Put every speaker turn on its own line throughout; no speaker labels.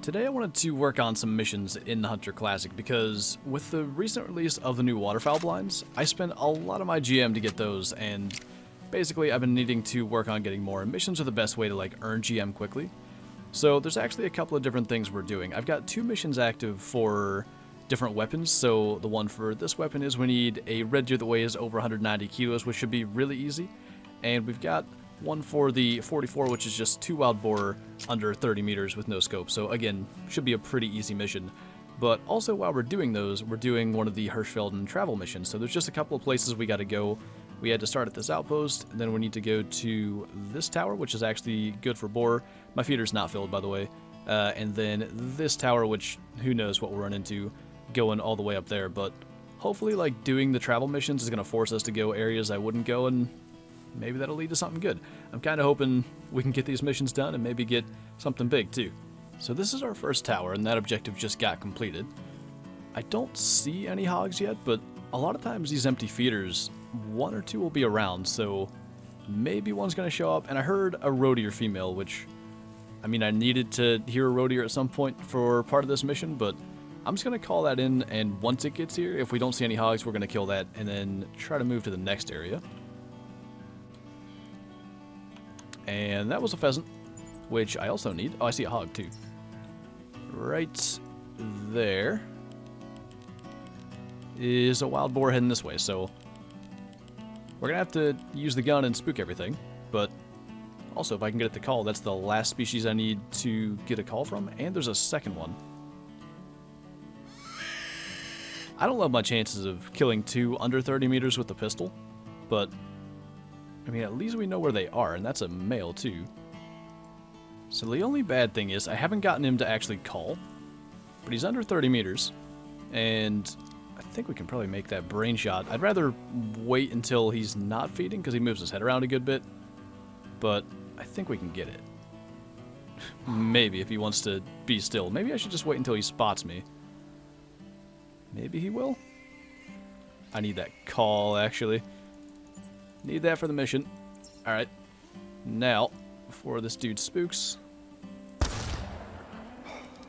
Today I wanted to work on some missions in the Hunter Classic because with the recent release of the new waterfowl blinds, I spent a lot of my GM to get those, and basically I've been needing to work on getting more. Missions are the best way to earn GM quickly. So there's actually a couple of different things we're doing. I've got 2 missions active for different weapons. So the one for this weapon is we need a red deer that weighs over 190 kilos, which should be really easy. And we've got one for the 44, which is just 2 wild boar under 30 meters with no scope. So again, should be a pretty easy mission. But also while we're doing those, we're doing one of the Hirschfeld travel missions. So there's just a couple of places we got to go. We had to start at this outpost, and then we need to go to this tower, which is actually good for boar. My feeder's not filled, by the way. And then this tower, which who knows what we'll run into going all the way up there. But hopefully doing the travel missions is going to force us to go areas I wouldn't go, and maybe that'll lead to something good. I'm kind of hoping we can get these missions done and maybe get something big too. So this is our first tower, and that objective just got completed. I don't see any hogs yet, but a lot of times these empty feeders, 1 or 2 will be around, so maybe one's going to show up. And I heard a roe deer female, which, I mean, I needed to hear a roe deer at some point for part of this mission, but I'm just going to call that in, and once it gets here, if we don't see any hogs, we're going to kill that and then try to move to the next area. And that was a pheasant, which I also need. Oh, I see a hog too. Right there is a wild boar heading this way, so we're gonna have to use the gun and spook everything. But also, if I can get it to call, that's the last species I need to get a call from, and there's a second one. I don't love my chances of killing 2 under 30 meters with the pistol, but I mean, at least we know where they are, and that's a male too. So the only bad thing is I haven't gotten him to actually call, but he's under 30 meters, and I think we can probably make that brain shot. I'd rather wait until he's not feeding because he moves his head around a good bit, but I think we can get it. Maybe if he wants to be still. Maybe I should just wait until he spots me. Maybe he will. I need that call, actually. Need that for the mission. Alright. Now, before this dude spooks.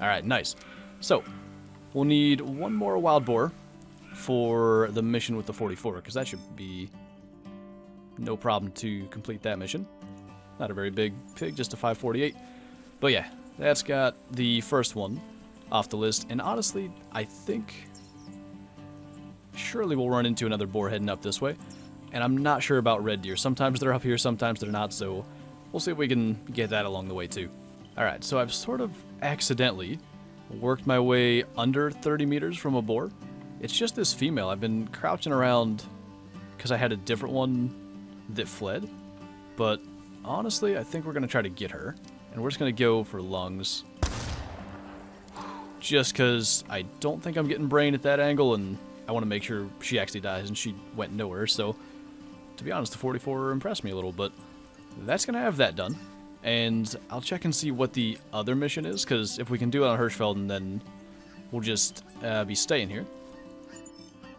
Alright, nice. So, we'll need 1 more wild boar for the mission with the 44, because that should be no problem to complete that mission. Not a very big pig, just a 548. But yeah, that's got the first one off the list. And honestly, I think surely we'll run into another boar heading up this way. And I'm not sure about red deer. Sometimes they're up here, sometimes they're not, so we'll see if we can get that along the way too. Alright, so I've sort of accidentally worked my way under 30 meters from a boar. It's just this female. I've been crouching around because I had a different one that fled. But honestly, I think we're going to try to get her. And we're just going to go for lungs. Just because I don't think I'm getting brain at that angle, and I want to make sure she actually dies, and she went nowhere, so to be honest, the 44 impressed me a little, but that's going to have that done. And I'll check and see what the other mission is, because if we can do it on Hirschfeld, then we'll just be staying here.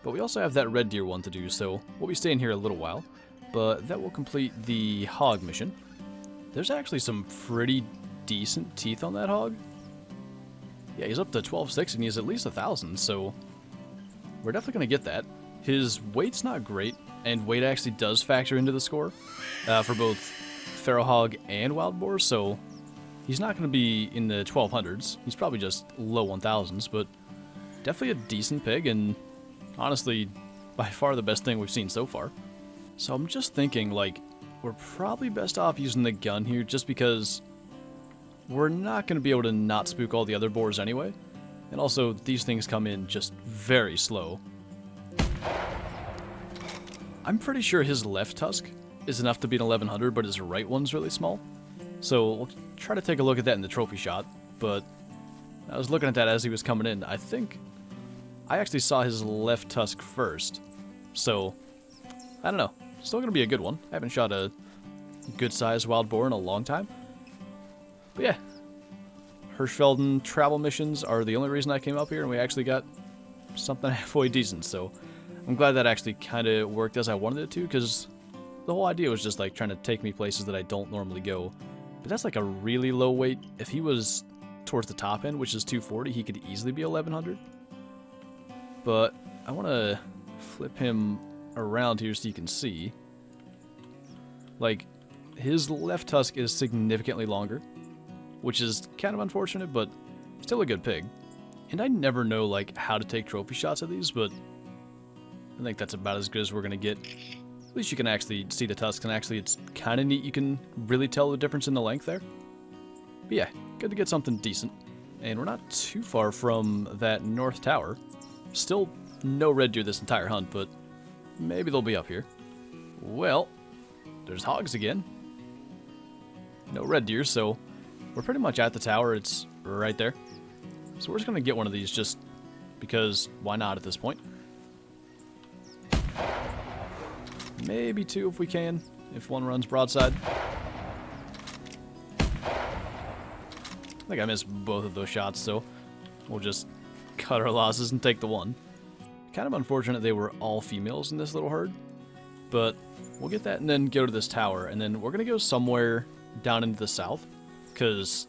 But we also have that red deer one to do, so we'll be staying here a little while. But that will complete the hog mission. There's actually some pretty decent teeth on that hog. Yeah, he's up to 12.6, and he's at least 1,000, so we're definitely going to get that. His weight's not great, and weight actually does factor into the score for both feral hog and wild boar, so he's not going to be in the 1200s. He's probably just low 1000s, but definitely a decent pig, and honestly, by far the best thing we've seen so far. So I'm just thinking, we're probably best off using the gun here, just because we're not going to be able to not spook all the other boars anyway. And also, these things come in just very slow. I'm pretty sure his left tusk is enough to beat 1100, but his right one's really small. So we'll try to take a look at that in the trophy shot. But I was looking at that as he was coming in. I think I actually saw his left tusk first. So, I don't know. Still going to be a good one. I haven't shot a good-sized wild boar in a long time. But yeah. Hirschfeld travel missions are the only reason I came up here, and we actually got something halfway decent, so I'm glad that actually kind of worked as I wanted it to, because the whole idea was just trying to take me places that I don't normally go. But that's a really low weight. If he was towards the top end, which is 240, he could easily be 1100. But I want to flip him around here so you can see. Like, his left tusk is significantly longer, which is kind of unfortunate, but still a good pig. And I never know, like, how to take trophy shots of these, but I think that's about as good as we're going to get. At least you can actually see the tusks, and actually it's kind of neat. You can really tell the difference in the length there. But yeah, good to get something decent. And we're not too far from that north tower. Still no red deer this entire hunt, but maybe they'll be up here. Well, there's hogs again. No red deer, so we're pretty much at the tower. It's right there. So we're just going to get one of these just because why not at this point. Maybe two if we can, if one runs broadside. I think I missed both of those shots, so we'll just cut our losses and take the one. Kind of unfortunate they were all females in this little herd, but we'll get that and then go to this tower, and then we're going to go somewhere down into the south, because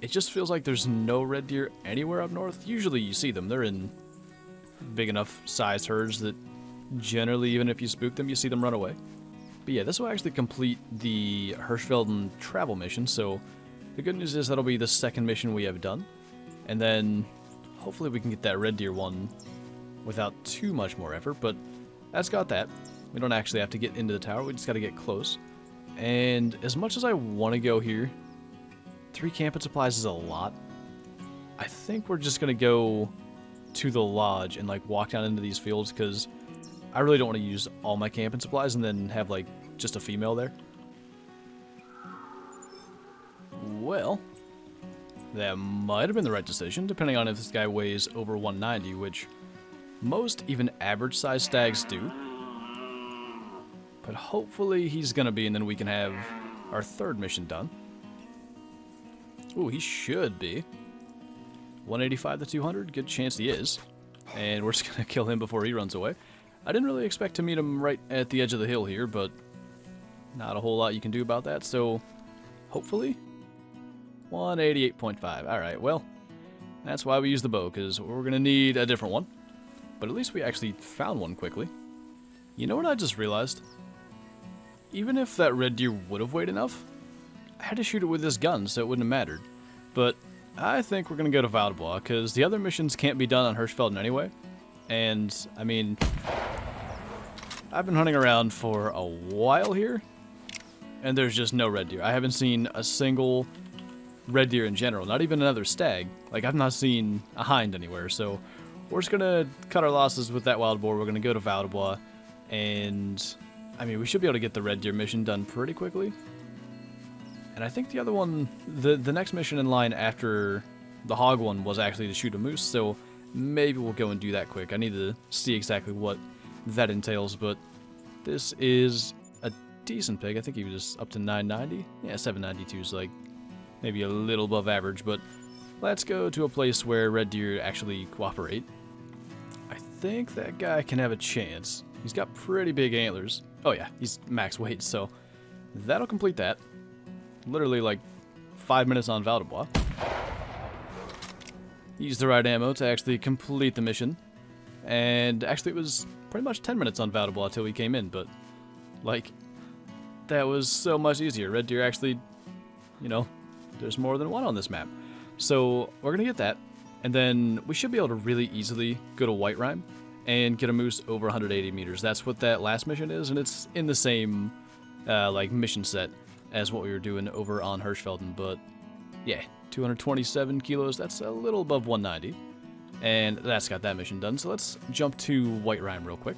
it just feels like there's no red deer anywhere up north. Usually you see them. They're in big enough sized herds that generally, even if you spook them, you see them run away. But yeah, this will actually complete the Hirschfeld travel mission, so the good news is that'll be the second mission we have done. And then hopefully we can get that red deer one without too much more effort, but that's got that. We don't actually have to get into the tower, we just got to get close. And as much as I want to go here, 3 camping supplies is a lot. I think we're just going to go to the lodge and like walk down into these fields, because I really don't want to use all my camping supplies and then have like just a female there. Well, that might have been the right decision, depending on if this guy weighs over 190, which most even average size stags do. But hopefully he's going to be, and then we can have our third mission done. Ooh, he should be. 185 to 200, good chance he is. And we're just going to kill him before he runs away. I didn't really expect to meet him right at the edge of the hill here, but not a whole lot you can do about that, so hopefully 188.5. Alright, well, that's why we use the bow, because we're going to need a different one. But at least we actually found one quickly. You know what I just realized? Even if that red deer would have weighed enough, I had to shoot it with this gun, so it wouldn't have mattered. But I think we're going to go to Valdebois, because the other missions can't be done on Hirschfeld anyway. And, I mean, I've been hunting around for a while here, and there's just no red deer. I haven't seen a single red deer in general, not even another stag. Like, I've not seen a hind anywhere, so we're just going to cut our losses with that wild boar. We're going to go to Valdebois, and, I mean, we should be able to get the red deer mission done pretty quickly. And I think the other one, the next mission in line after the hog one was actually to shoot a moose, so maybe we'll go and do that quick. I need to see exactly what that entails, but this is a decent pig. I think he was up to 990. Yeah, 792 is like maybe a little above average, but let's go to a place where red deer actually cooperate. I think that guy can have a chance. He's got pretty big antlers. Oh yeah, he's max weight, so that'll complete that. Literally like 5 minutes on Valdebois. Used the right ammo to actually complete the mission. And actually it was pretty much 10 minutes on Valdebois until we came in, but like that was so much easier. Red deer actually, you know, there's more than one on this map. So we're gonna get that, and then we should be able to really easily go to White Rime and get a moose over 180 meters. That's what that last mission is, and it's in the same like mission set as what we were doing over on Hirschfelden, but yeah, 227 kilos, that's a little above 190, and that's got that mission done. So let's jump to White Rime real quick.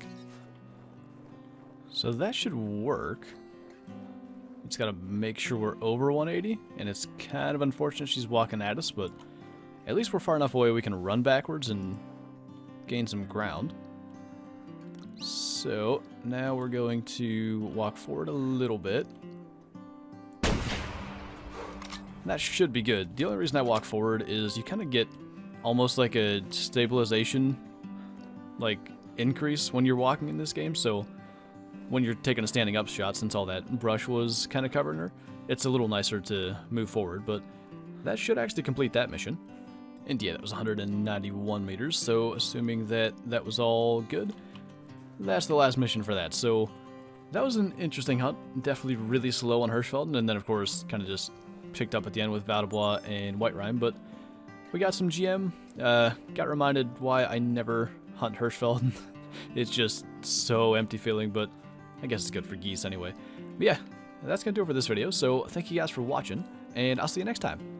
So that should work. It's got to make sure we're over 180, and it's kind of unfortunate she's walking at us, but at least we're far enough away we can run backwards and gain some ground. So now we're going to walk forward a little bit. That should be good. The only reason I walk forward is you kind of get almost like a stabilization like increase when you're walking in this game, so when you're taking a standing up shot, since all that brush was kind of covering her, it's a little nicer to move forward. But that should actually complete that mission. And yeah, that was 191 meters, so assuming that that was all good, that's the last mission for that. So that was an interesting hunt, definitely really slow on Hirschfeld, and then of course kind of just picked up at the end with Vaudebois and White Rhyme, but we got some GM, got reminded why I never hunt Hirschfeld. It's just so empty feeling, but I guess it's good for geese anyway. But yeah, that's going to do it for this video, so thank you guys for watching, and I'll see you next time.